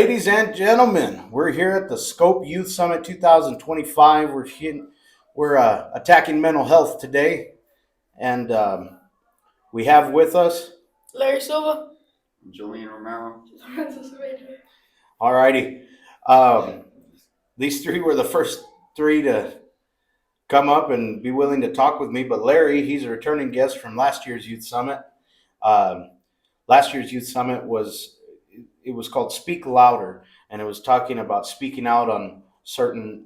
Ladies and gentlemen, we're here at the Scope Youth Summit 2025. We're attacking mental health today, and we have with us Larry Silva. Julian Romero. Alrighty. These three were the first three to come up and be willing to talk with me. But Larry, he's a returning guest from last year's Youth Summit. Last year's Youth Summit was called Speak Louder, and it was talking about speaking out on certain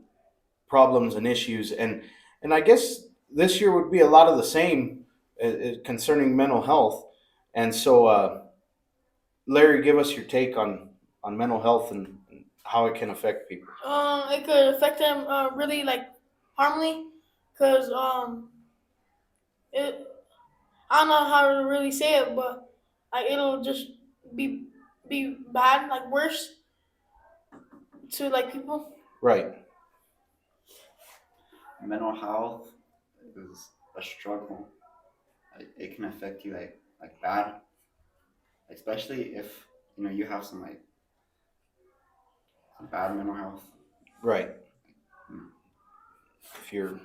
problems and issues. And I guess this year would be a lot of the same concerning mental health. And so, Larry, give us your take on mental health and how it can affect people. It could affect them really harmfully, cause it. I don't know how to really say it, but it'll just be bad, worse to people. Right. Mental health is a struggle. It can affect you like bad, especially if you have some bad mental health. Right. If you're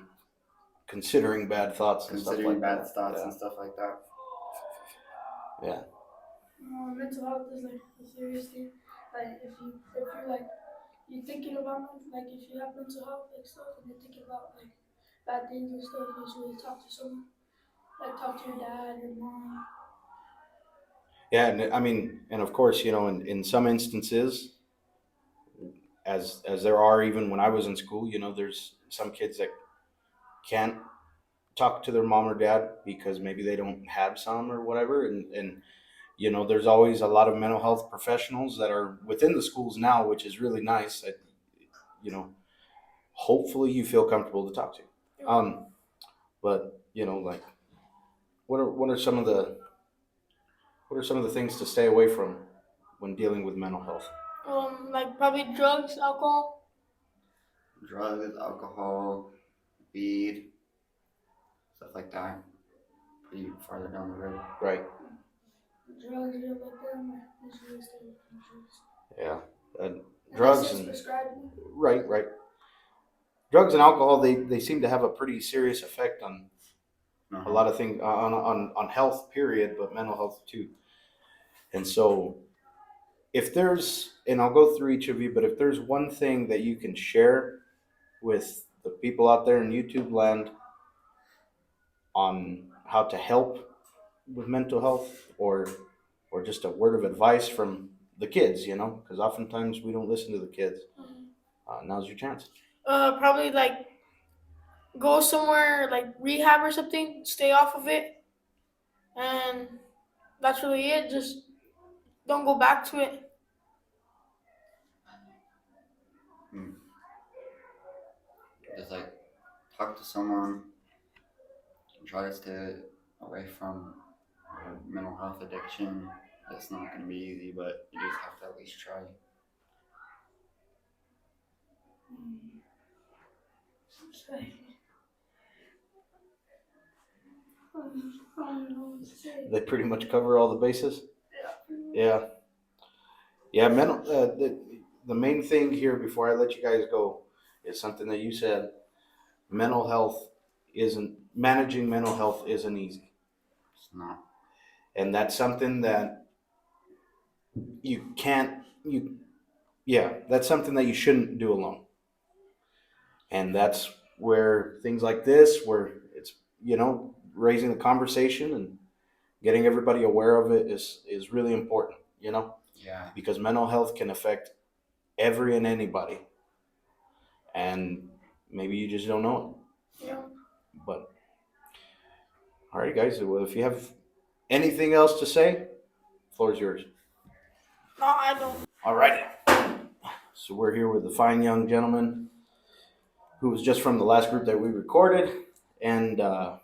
considering bad thoughts and stuff like that. And stuff like that. Yeah. Mental health is a serious thing. If you're thinking about if you have mental health stuff and you're thinking about bad things and stuff, you should really talk to someone. Talk to your dad, your mom. Yeah, and of course, in some instances, as there are even when I was in school, there's some kids that can't talk to their mom or dad because maybe they don't have some or whatever, and there's always a lot of mental health professionals that are within the schools now, which is really nice. Hopefully you feel comfortable to talk to. But what are some of the things to stay away from when dealing with mental health? Probably drugs, alcohol. Drugs, alcohol, weed, stuff like that. Pretty farther down the road. Right. Drugs, you like them, usually stay away from drugs. Yeah. Drugs and prescribed. right. Drugs and alcohol, they seem to have a pretty serious effect on a lot of things on health, period, but mental health too. And so if there's, and I'll go through each of you, but if there's one thing that you can share with the people out there in YouTube land on how to help with mental health, or just a word of advice from the kids, because oftentimes we don't listen to the kids. Now's your chance. Probably go somewhere rehab or something. Stay off of it, and that's really it. Just don't go back to it. Just talk to someone and try to stay away from mental health addiction. It's not going to be easy, but you just have to at least try. They pretty much cover all the bases. Yeah. Mental. The main thing here before I let you guys go is something that you said. Managing mental health isn't easy. It's not. And that's something that that's something that you shouldn't do alone. And that's where things like this, where it's, raising the conversation and getting everybody aware of it is really important, Yeah. because mental health can affect every and anybody. And maybe you just don't know it. Yeah. But, all right, guys, well, if you have anything else to say, the floor is yours. No, I don't. All right. So we're here with the fine young gentleman who was just from the last group that we recorded, and will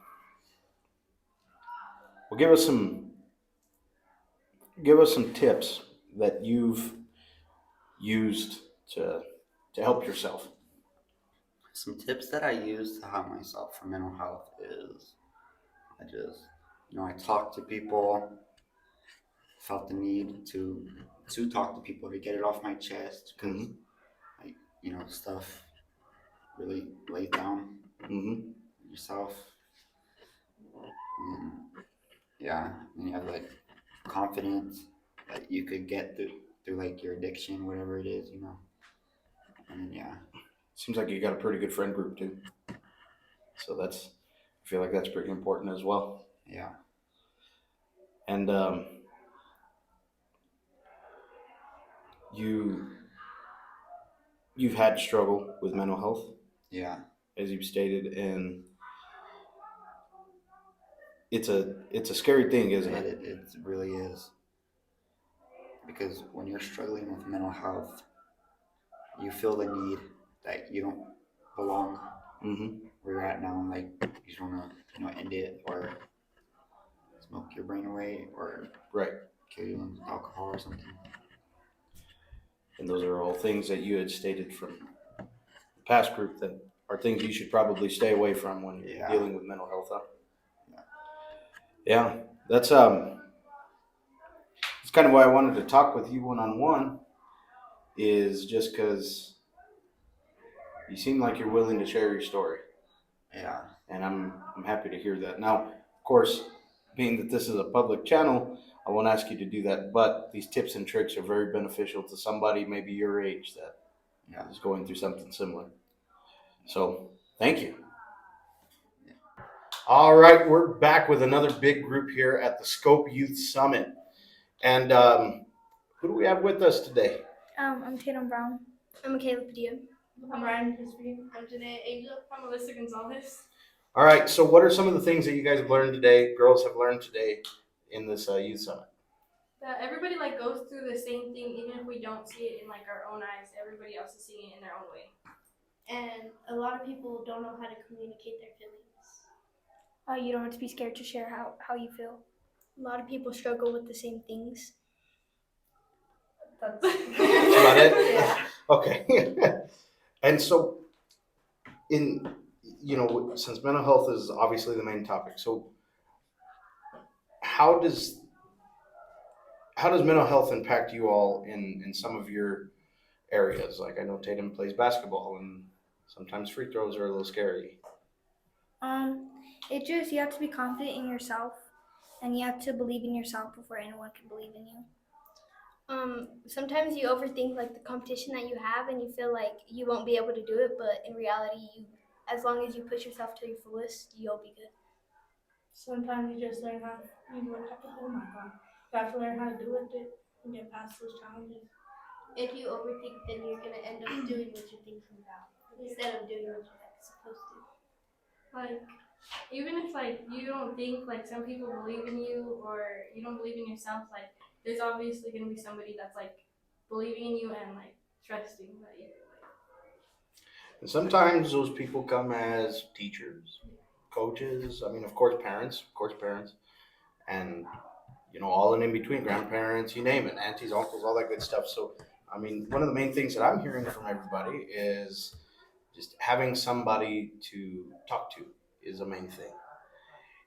give us some tips that you've used to help yourself. Some tips that I use to help myself for mental health is I talk to people, felt the need to to talk to people, to get it off my chest, because Mhm. stuff really lays down Mm-hmm. yourself. And and you have like confidence that you could get through like your addiction, whatever it is, And Seems like you got a pretty good friend group too. So I feel like that's pretty important as well. yeah, And you've had struggle with mental health, yeah. as you've stated, and it's a scary thing, isn't it? It really is, because when you're struggling with mental health, you feel the need that you don't belong Mm-hmm. where you're at now. And, like, you just want to end it or smoke your brain away or Right. kill you with alcohol or something. And those are all things that you had stated from the past group that are things you should probably stay away from when you're Yeah. dealing with mental health. Huh? Yeah. Yeah, that's kind of why I wanted to talk with you one on one. Is just because you seem like you're willing to share your story, Yeah. and I'm happy to hear that. Now, of course, being that this is a public channel, I won't ask you to do that. But these tips and tricks are very beneficial to somebody maybe your age that Yeah. is going through something similar. So, thank you. All right, we're back with another big group here at the Scope Youth Summit, and who do we have with us today? I'm Tatum Brown. I'm Michaela Padilla. I'm Ryan Crispy. I'm Janae Angel. I'm Alyssa Gonzalez. All right, so what are some of the things that you guys have learned today, girls have learned today in this youth summit? That everybody like goes through the same thing, even if we don't see it in like our own eyes. Everybody else is seeing it in their own way. And a lot of people don't know how to communicate their feelings. You don't have to be scared to share how you feel. A lot of people struggle with the same things. That's That's about it? Yeah. Okay. And so, since mental health is obviously the main topic, so how does mental health impact you all in some of your areas? Like I know Tatum plays basketball, and sometimes free throws are a little scary. You have to be confident in yourself, and you have to believe in yourself before anyone can believe in you. Sometimes you overthink like the competition that you have, and you feel like you won't be able to do it. But in reality, as long as you push yourself to your fullest, you'll be good. Sometimes you just learn how oh my god. You have to learn how to do with it and get past those challenges. If you overthink, then you're gonna end up doing what you're thinking about instead of doing what you're supposed to. Like, even if like you don't think like some people believe in you or you don't believe in yourself, like there's obviously gonna be somebody that's like believing in you and like trusting that you. And sometimes those people come as teachers, coaches. I mean, of course, parents, and all in between, grandparents, you name it, aunties, uncles, all that good stuff. So, I mean, one of the main things that I'm hearing from everybody is just having somebody to talk to is a main thing.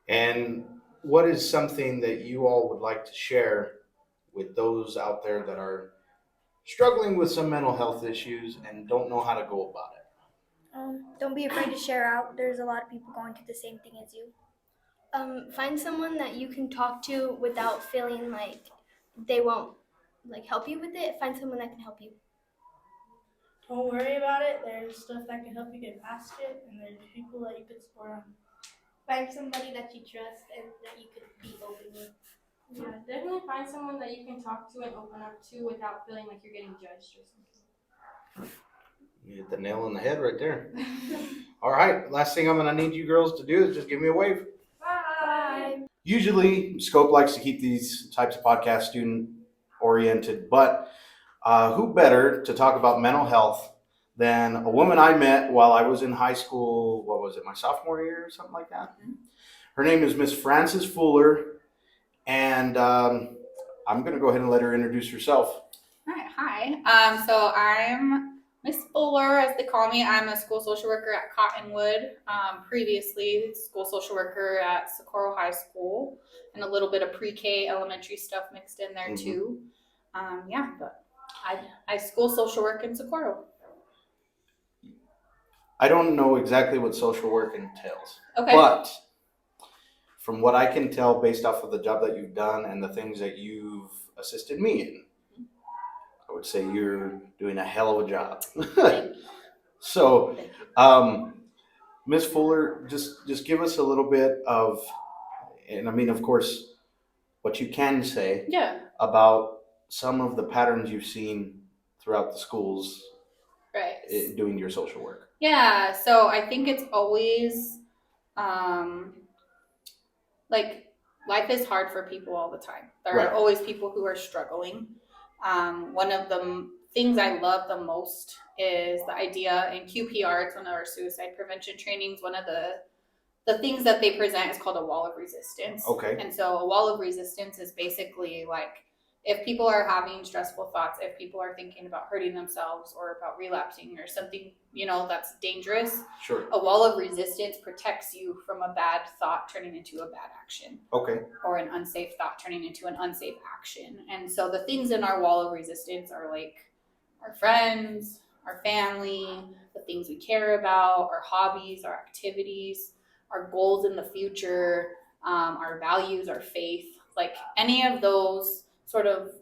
And what is something that you all would like to share with those out there that are struggling with some mental health issues and don't know how to go about it? Don't be afraid to share out. There's a lot of people going through the same thing as you. Find someone that you can talk to without feeling like they won't like help you with it. Find someone that can help you. Don't worry about it. There's stuff that can help you get past it, and there's people that you could support on. Find somebody that you trust and that you could be open with. Yeah, definitely find someone that you can talk to and open up to without feeling like you're getting judged or something. You hit the nail on the head right there. All right, last thing I'm going to need you girls to do is just give me a wave. Bye. Usually, Scope likes to keep these types of podcasts student oriented, but who better to talk about mental health than a woman I met while I was in high school? What was it, my sophomore year or something like that? Her name is Miss Frances Fuller, and I'm going to go ahead and let her introduce herself. All right, hi. So I'm Miss Fuller, as they call me. I'm a school social worker at Cottonwood. Previously, school social worker at Socorro High School, and a little bit of pre-K elementary stuff mixed in there too. Yeah, but I school social work in Socorro. I don't know exactly what social work entails, Okay. but from what I can tell based off of the job that you've done and the things that you've assisted me in, I would say you're doing a hell of a job. Thank you. So, Thank you. Ms. Fuller, just give us a little bit of, and I mean, of course, what you can say Yeah. about some of the patterns you've seen throughout the schools Right. doing your social work. Yeah. So I think it's always like life is hard for people all the time. There Right. are always people who are struggling. One of the things I love the most is the idea in QPR. It's one of our suicide prevention trainings. One of the things that they present is called a wall of resistance. Okay. And so a wall of resistance is basically like if people are having stressful thoughts, if people are thinking about hurting themselves or about relapsing or something, that's dangerous, Sure. a wall of resistance protects you from a bad thought turning into a bad action. Okay. Or an unsafe thought turning into an unsafe action. And so the things in our wall of resistance are like our friends, our family, the things we care about, our hobbies, our activities, our goals in the future, our values, our faith. Like any of those sort of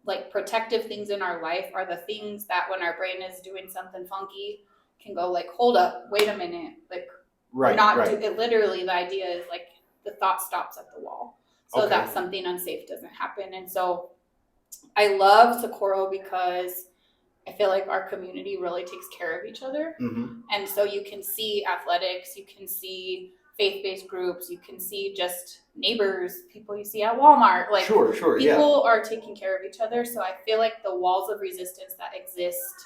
like protective things in our life are the things that when our brain is doing something funky can go like, hold up, wait a minute, like Right. it literally the idea is like the thought stops at the wall so that something unsafe doesn't happen. And so I love Socorro because I feel like our community really takes care of each other. Mm-hmm. And so you can see athletics, you can see faith-based groups, you can see just neighbors, people you see at Walmart. Like Sure, people are taking care of each other. So I feel like the walls of resistance that exist,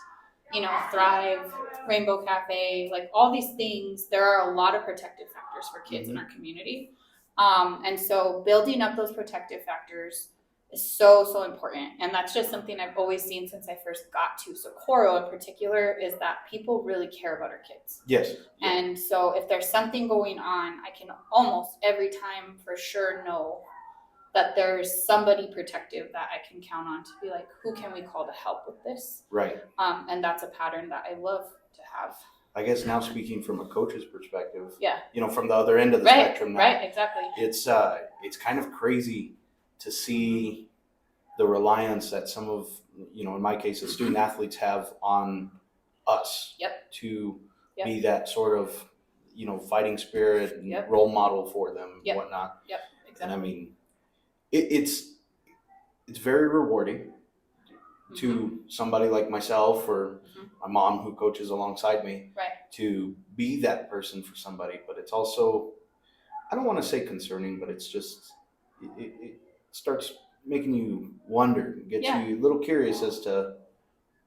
Thrive, Rainbow Cafe, like all these things, there are a lot of protective factors for kids in our community. And so building up those protective factors is so important. And that's just something I've always seen since I first got to Socorro in particular, is that people really care about our kids. Yes. And so if there's something going on, I can almost every time for sure know that there's somebody protective that I can count on to be like, who can we call to help with this? Right. And that's a pattern that I love to have. I guess now speaking from a coach's perspective, Yeah. From the other end of the spectrum now, right, exactly. It's kind of crazy to see the reliance that some of, in my case, the student athletes have on us to be that sort of, fighting spirit and role model for them and whatnot. Yep, exactly. And I mean, it's very rewarding to somebody like myself or my mom who coaches alongside me to be that person for somebody. But it's also, I don't want to say concerning, but it's just, it starts making you wonder, gets you a little curious as to,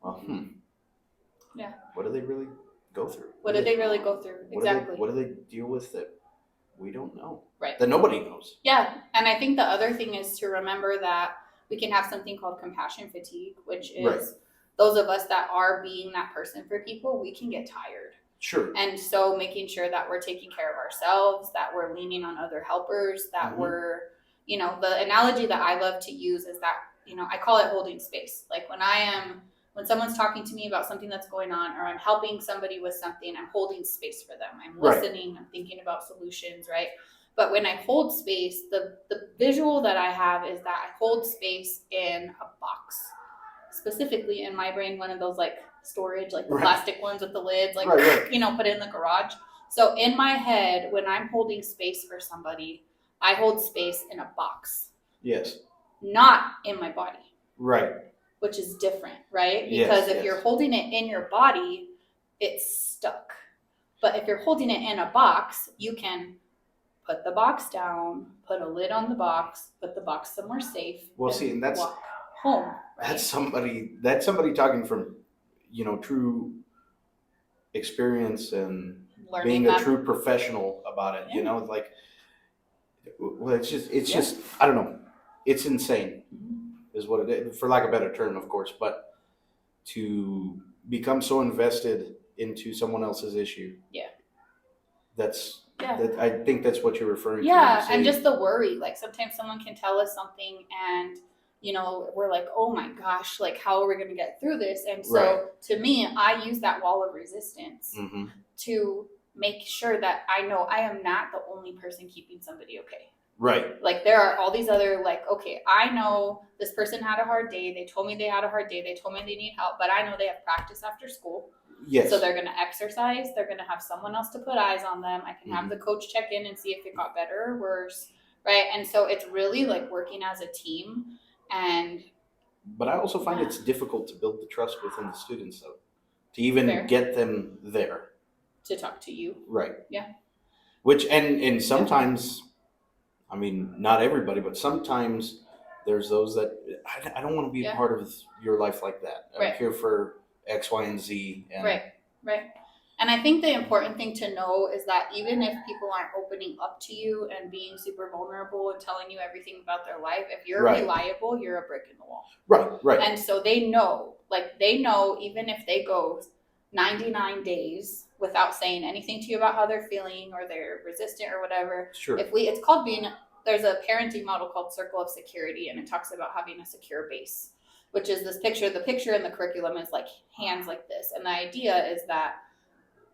what do they really go through? What do they really go through? Exactly. What do they deal with that we don't know? Right. That nobody knows. Yeah. And I think the other thing is to remember that we can have something called compassion fatigue, which is those of us that are being that person for people, we can get tired. Sure. And so making sure that we're taking care of ourselves, that we're leaning on other helpers, that we're, the analogy that I love to use is that, I call it holding space. Like when someone's talking to me about something that's going on, or I'm helping somebody with something, I'm holding space for them. I'm listening, I'm thinking about solutions, right? But when I hold space, the visual that I have is that I hold space in a box. Specifically in my brain, one of those like storage, like the plastic ones with the lids, like, put it in the garage. So in my head, when I'm holding space for somebody, I hold space in a box. Yes. Not in my body. Right. Which is different, right? Because if you're holding it in your body, it's stuck. But if you're holding it in a box, you can put the box down, put a lid on the box, put the box somewhere safe. Well, see, and that's walk home. Right? That's somebody talking from, true experience and learning being a true professional about it. Like, well, it's just I don't know, it's insane, is what it is, for lack of a better term, of course. But to become so invested into someone else's issue, I think that's what you're referring to. Yeah, and just the worry. Like sometimes someone can tell us something and we're like, oh my gosh, like how are we going to get through this? And so Right. to me, I use that wall of resistance Mm-hmm. to make sure that I know I am not the only person keeping somebody okay. Right. Like there are all these other, like, okay, I know this person had a hard day. They told me they had a hard day. They told me they need help, but I know they have practice after school. Yes. So they're going to exercise. They're going to have someone else to put eyes on them. I can have Mhm. the coach check in and see if it got better or worse. Right. And so it's really like working as a team. And But I also find it's difficult to build the trust within the students, though, to even Fair. get them there. to talk to you. Right. Yeah. Which and sometimes, I mean, not everybody, but sometimes there's those that I don't want to be a Yeah. part of your life like that. I'm Right. here for X, Y, and Z. And Right. And I think the important thing to know is that even if people aren't opening up to you and being super vulnerable and telling you everything about their life, if you're Right. reliable, you're a brick in the wall. Right. And so they know even if they go 99 days without saying anything to you about how they're feeling or they're resistant or whatever. Sure. It's called there's a parenting model called Circle of Security, and it talks about having a secure base, which is this picture. The picture in the curriculum is like hands like this. And the idea is that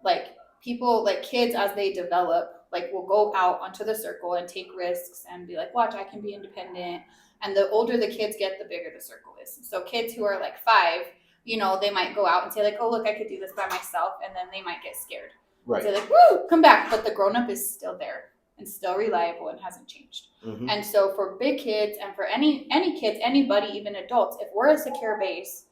like people, like kids, as they develop, like will go out onto the circle and take risks and be like, watch, I can be independent. And the older the kids get, the bigger the circle is. So kids who are like 5, they might go out and say like, oh, look, I could do this by myself. And then they might get scared. Right. Say like, woo, come back. But the grown-up is still there and still reliable and hasn't changed. Mhm. And so for big kids and for any kids, anybody, even adults, if we're a secure base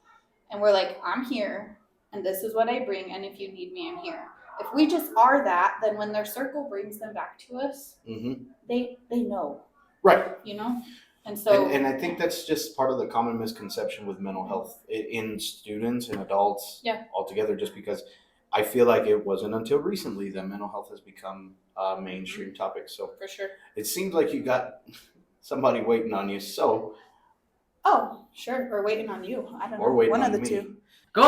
and we're like, I'm here and this is what I bring, and if you need me, I'm here. If we just are that, then when their circle brings them back to us, Mhm. they know, Right. And so And I think that's just part of the common misconception with mental health in students and adults altogether, just because I feel like it wasn't until recently that mental health has become a mainstream topic. So for sure. it seems like you got somebody waiting on you. So, Oh, sure. We're waiting on you. I don't know. or waiting One on of the me. two. Go!